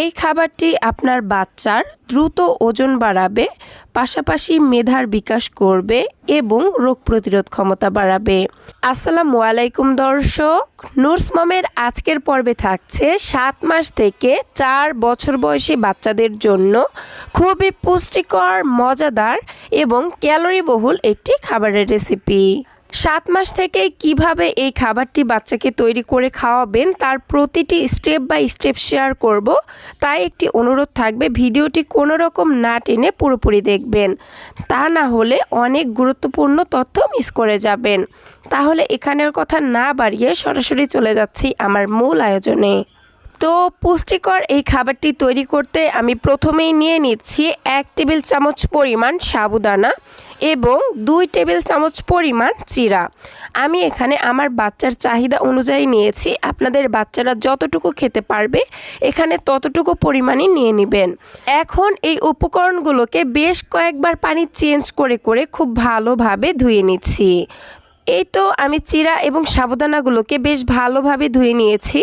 এই খাবারটি আপনার বাচ্চার দ্রুত ওজন বাড়াবে, পাশাপাশি মেধার বিকাশ করবে এবং রোগ প্রতিরোধ ক্ষমতা বাড়াবে। আসসালামু আলাইকুম দর্শক, নুরস মমের আজকের পর্বে থাকছে 7 মাস থেকে 4 বছর বয়সী বাচ্চাদের জন্য খুবই পুষ্টিকর, মজাদার এবং ক্যালোরিবহুল একটি খাবারের রেসিপি। 7 মাস থেকে কিভাবে এই খাবারটি বাচ্চাকে তৈরি করে খাওয়াবেন তার প্রতিটি স্টেপ বাই স্টেপ শেয়ার করব। তাই একটি অনুরোধ থাকবে, ভিডিওটি কোনো রকম না টেনে পুরোপুরি দেখবেন, তা না হলে অনেক গুরুত্বপূর্ণ তথ্য মিস করে যাবেন। তাহলে এখানের কথা না বাড়িয়ে সরাসরি চলে যাচ্ছি আমার মূল আয়োজনে। তো পুষ্টিকর এই খাবারটি তৈরি করতে আমি প্রথমেই নিয়ে নিচ্ছি 1 টেবিল চামচ পরিমাণ সাবুদানা এবং 2 টেবিল চামচ পরিমাণ চিরা। আমি এখানে আমার বাচ্চার চাহিদা অনুযায়ী নিয়েছি, আপনাদের বাচ্চারা যতটুকু খেতে পারবে এখানে ততটুকু পরিমাণই নিয়ে নেবেন। এখন এই উপকরণগুলোকে বেশ কয়েকবার পানি চেঞ্জ করে করে খুব ভালোভাবে ধুয়ে নিচ্ছি। এই তো আমি চিরা এবং সাবুদানাগুলোকে বেশ ভালোভাবে ধুয়ে নিয়েছি।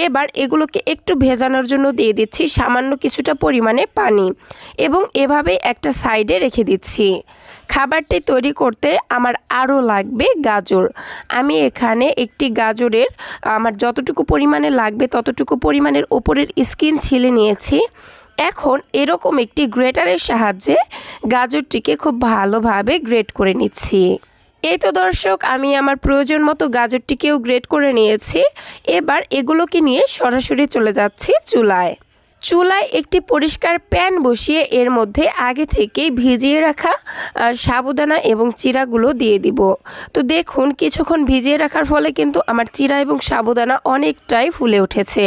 এবার এগুলোকে একটু ভেজানোর জন্য দিয়ে দিচ্ছি সামান্য কিছুটা পরিমাণে পানি এবং এভাবে একটা সাইডে রেখে দিচ্ছি। খাবারটি তৈরি করতে আমার আরও লাগবে গাজর। আমি এখানে একটি গাজরের আমার যতটুকু পরিমাণে লাগবে ততটুকু পরিমাণের ওপরের স্কিন ছিলে নিয়েছি। এখন এরকম একটি গ্রেটারের সাহায্যে গাজরটিকে খুব ভালোভাবে গ্রেট করে নিচ্ছি। এই তো দর্শক, আমি আমার প্রয়োজন মতো গাজরটিকেও গ্রেট করে নিয়েছি। এবার এগুলোকে নিয়ে সরাসরি চলে যাচ্ছি চুলায়। একটি পরিষ্কার প্যান বসিয়ে এর মধ্যে আগে থেকেই ভিজিয়ে রাখা সাবুদানা এবং চিরাগুলো দিয়ে দিব। তো দেখুন, কিছুক্ষণ ভিজিয়ে রাখার ফলে কিন্তু আমার চিরা এবং সাবুদানা অনেকটাই ফুলে উঠেছে।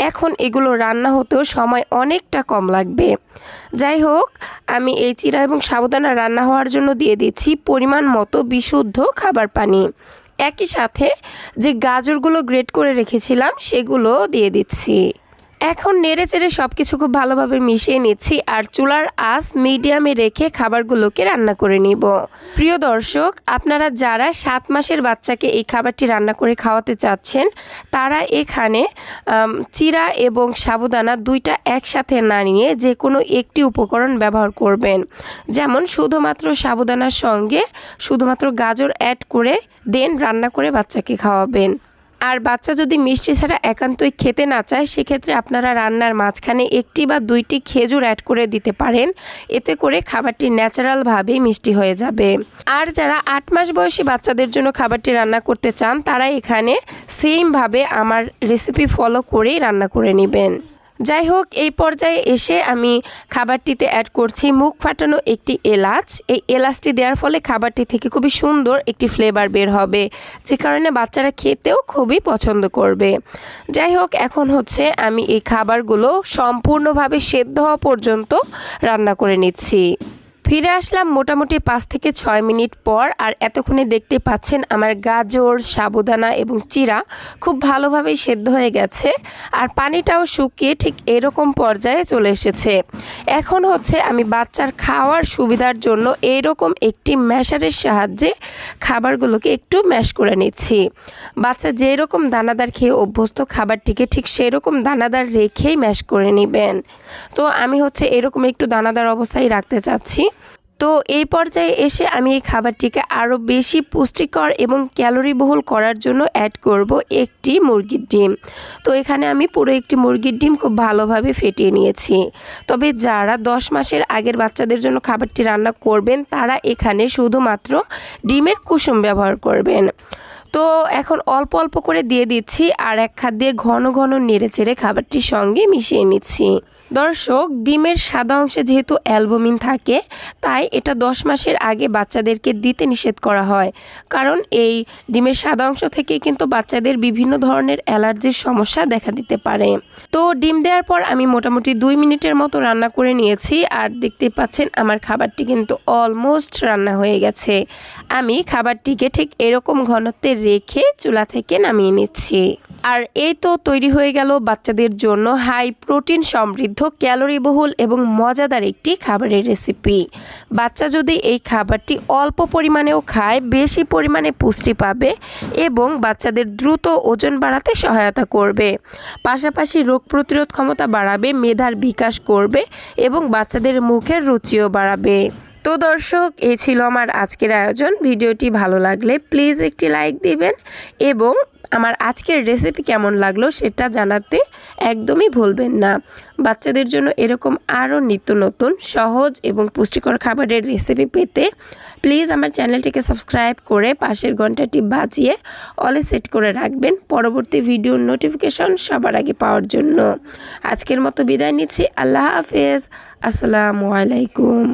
এখন এগুলো রান্না হতেও সময় অনেকটা কম লাগবে। যাই হোক, আমি এই চিরা এবং সাবুদানা রান্না হওয়ার জন্য দিয়ে দিচ্ছি পরিমাণ মতো বিশুদ্ধ খাবার পানি। একই সাথে যে গাজরগুলো গ্রেট করে রেখেছিলাম সেগুলো দিয়ে দিচ্ছি। এখন নেড়ে চেড়ে সব কিছু খুব ভালোভাবে মিশিয়ে নিচ্ছি আর চুলার আঁচ মিডিয়ামে রেখে খাবারগুলোকে রান্না করে নিব। প্রিয় দর্শক, আপনারা যারা 7 মাসের বাচ্চাকে এই খাবারটি রান্না করে খাওয়াতে চাচ্ছেন তারা এখানে চিরা এবং সাবুদানা দুইটা একসাথে না নিয়ে যে কোনো একটি উপকরণ ব্যবহার করবেন। যেমন শুধুমাত্র সাবুদানার সঙ্গে শুধুমাত্র গাজর অ্যাড করে দেন রান্না করে বাচ্চাকে খাওয়াবেন। আর বাচ্চা যদি মিষ্টি ছাড়া একান্তই খেতে না চায় সেক্ষেত্রে আপনারা রান্নার মাঝখানে 1টি বা 2টি খেজুর অ্যাড করে দিতে পারেন। এতে করে খাবারটি ন্যাচারালভাবেই মিষ্টি হয়ে যাবে। আর যারা 8 মাস বয়সী বাচ্চাদের জন্য খাবারটি রান্না করতে চান তারা এখানে সেমভাবে আমার রেসিপি ফলো করেই রান্না করে নেবেন। যাই হোক, এই পর্যায়ে এসে আমি খাবারটিতে অ্যাড করছি মুখ ফাটানো একটি এলাচ। এই এলাচটি দেওয়ার ফলে খাবারটি থেকে খুবই সুন্দর একটি ফ্লেভার বের হবে, যে কারণে বাচ্চারা খেতেও খুবই পছন্দ করবে। যাই হোক, এখন হচ্ছে আমি এই খাবারগুলো সম্পূর্ণভাবে সেদ্ধ হওয়া পর্যন্ত রান্না করে নিচ্ছি। ফিরে আসলাম মোটামুটি 5 থেকে 6 মিনিট পর। আর এতক্ষণে দেখতে পাচ্ছেন আমার গাজর, সাবুদানা এবং চিরা খুব ভালোভাবেই সেদ্ধ হয়ে গেছে আর পানিটাও শুকিয়ে ঠিক এরকম পর্যায়ে চলে এসেছে। এখন হচ্ছে আমি বাচ্চার খাওয়ার সুবিধার জন্য এইরকম একটি ম্যাশারের সাহায্যে খাবারগুলোকে একটু ম্যাশ করে নিচ্ছি। বাচ্চা যেরকম দানাদার খেয়ে অভ্যস্ত খাবারটিকে ঠিক সেরকম দানাদার রেখেই ম্যাশ করে নেবেন। তো আমি হচ্ছে এরকম একটু দানাদার অবস্থায় রাখতে চাচ্ছি। তো এই পর্যায়ে এসে আমি এই খাবারটিকে আরও বেশি পুষ্টিকর এবং ক্যালোরিবহুল করার জন্য অ্যাড করব একটি মুরগির ডিম। তো এখানে আমি পুরো একটি মুরগির ডিম খুব ভালোভাবে ফেটিয়ে নিয়েছি। তবে যারা 10 মাসের আগের বাচ্চাদের জন্য খাবারটি রান্না করবেন তারা এখানে শুধুমাত্র ডিমের কুসুম ব্যবহার করবেন। তো এখন অল্প অল্প করে দিয়ে দিচ্ছি আর এক হাত দিয়ে ঘন ঘন নেড়ে চেড়ে খাবারটির সঙ্গে মিশিয়ে নিচ্ছি। দর্শক, ডিমের সাদা অংশে যেহেতু অ্যালবুমিন থাকে তাই এটা 10 মাসের আগে বাচ্চাদেরকে দিতে নিষেধ করা হয়, কারণ এই ডিমের সাদা অংশ থেকে কিন্তু বাচ্চাদের বিভিন্ন ধরনের অ্যালার্জির সমস্যা দেখা দিতে পারে। তো ডিম দেওয়ার পর আমি মোটামুটি 2 মিনিটের মতো রান্না করে নিয়েছি আর দেখতে পাচ্ছেন আমার খাবারটি কিন্তু অলমোস্ট রান্না হয়ে গেছে। আমি খাবারটিকে ঠিক এরকম ঘনত্বে রেখে চুলা থেকে নামিয়ে নিচ্ছি। আর এই তো তৈরি হয়ে গেল বাচ্চাদের জন্য হাই প্রোটিন সমৃদ্ধ, ক্যালোরিবহুল এবং মজাদার একটি খাবারের রেসিপি। বাচ্চা যদি এই খাবারটি অল্প পরিমাণেও খায়, বেশি পরিমাণে পুষ্টি পাবে এবং বাচ্চাদের দ্রুত ওজন বাড়াতে সহায়তা করবে। পাশাপাশি রোগ প্রতিরোধ ক্ষমতা বাড়াবে, মেধার বিকাশ করবে এবং বাচ্চাদের মুখের রুচিও বাড়াবে। তো দর্শক, এই ছিল আমার আজকের আয়োজন। ভিডিওটি ভালো লাগলে প্লিজ একটি লাইক দিবেন এবং আমার আজকের রেসিপি কেমন লাগলো সেটা জানাতে একদমই ভুলবেন না। বাচ্চাদের জন্য এরকম আরও নিত্য নতুন সহজ এবং পুষ্টিকর খাবারের রেসিপি পেতে প্লিজ আমার চ্যানেলটিকে সাবস্ক্রাইব করে পাশের ঘন্টাটি বাজিয়ে অলে সেট করে রাখবেন পরবর্তী ভিডিওর নোটিফিকেশন সবার আগে পাওয়ার জন্য। আজকের মতো বিদায় নিচ্ছি। আল্লাহ হাফেজ। আসসালামু আলাইকুম।